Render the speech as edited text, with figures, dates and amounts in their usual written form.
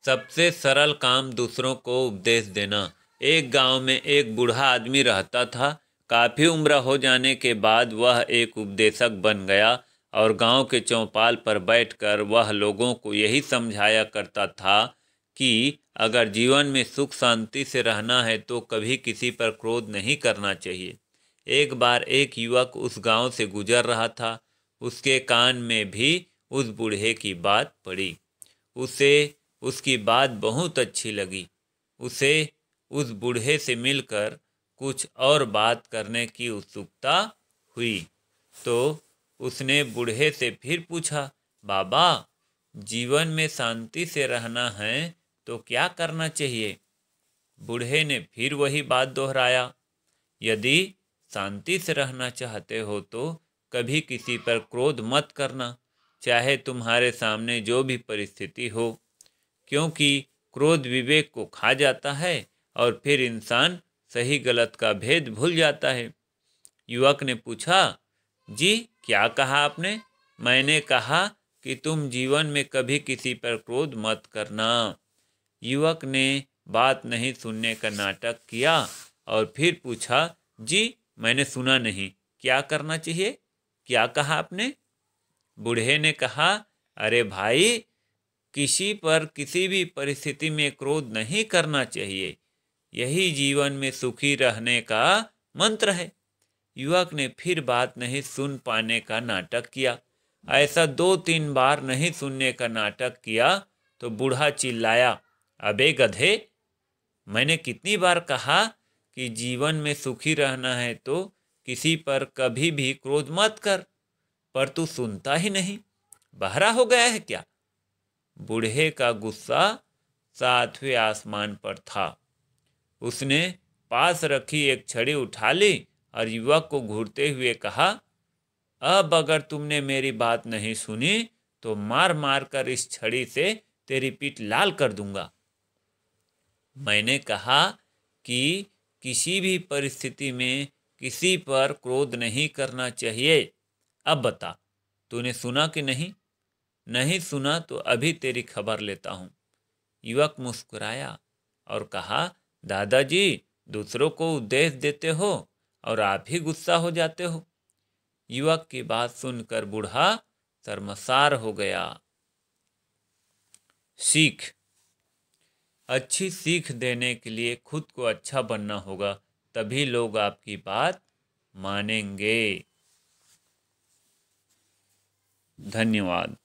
सबसे सरल काम दूसरों को उपदेश देना। एक गांव में एक बूढ़ा आदमी रहता था। काफ़ी उम्र हो जाने के बाद वह एक उपदेशक बन गया और गांव के चौपाल पर बैठकर वह लोगों को यही समझाया करता था कि अगर जीवन में सुख शांति से रहना है तो कभी किसी पर क्रोध नहीं करना चाहिए। एक बार एक युवक उस गांव से गुजर रहा था। उसके कान में भी उस बूढ़े की बात पड़ी। उसे उसकी बात बहुत अच्छी लगी। उसे उस बूढ़े से मिलकर कुछ और बात करने की उत्सुकता हुई। तो उसने बूढ़े से फिर पूछा, बाबा, जीवन में शांति से रहना है तो क्या करना चाहिए? बूढ़े ने फिर वही बात दोहराया, यदि शांति से रहना चाहते हो तो कभी किसी पर क्रोध मत करना, चाहे तुम्हारे सामने जो भी परिस्थिति हो, क्योंकि क्रोध विवेक को खा जाता है और फिर इंसान सही गलत का भेद भूल जाता है। युवक ने पूछा, जी क्या कहा आपने? मैंने कहा कि तुम जीवन में कभी किसी पर क्रोध मत करना। युवक ने बात नहीं सुनने का नाटक किया और फिर पूछा, जी मैंने सुना नहीं, क्या करना चाहिए? क्या कहा आपने? बूढ़े ने कहा, अरे भाई, किसी पर किसी भी परिस्थिति में क्रोध नहीं करना चाहिए। यही जीवन में सुखी रहने का मंत्र है। युवक ने फिर बात नहीं सुन पाने का नाटक किया। ऐसा 2-3 बार नहीं सुनने का नाटक किया तो बूढ़ा चिल्लाया, अबे गधे, मैंने कितनी बार कहा कि जीवन में सुखी रहना है तो किसी पर कभी भी क्रोध मत कर, पर तू सुनता ही नहीं। बहरा हो गया है क्या? बूढ़े का गुस्सा 7वें आसमान पर था। उसने पास रखी एक छड़ी उठा ली और युवक को घूरते हुए कहा, अब अगर तुमने मेरी बात नहीं सुनी तो मार मार कर इस छड़ी से तेरी पीठ लाल कर दूंगा। मैंने कहा कि किसी भी परिस्थिति में किसी पर क्रोध नहीं करना चाहिए। अब बता, तूने सुना कि नहीं? नहीं सुना तो अभी तेरी खबर लेता हूँ। युवक मुस्कुराया और कहा, दादाजी, दूसरों को उपदेश देते हो और आप ही गुस्सा हो जाते हो। युवक की बात सुनकर बूढ़ा शर्मसार हो गया। सीख। अच्छी सीख देने के लिए खुद को अच्छा बनना होगा, तभी लोग आपकी बात मानेंगे। धन्यवाद।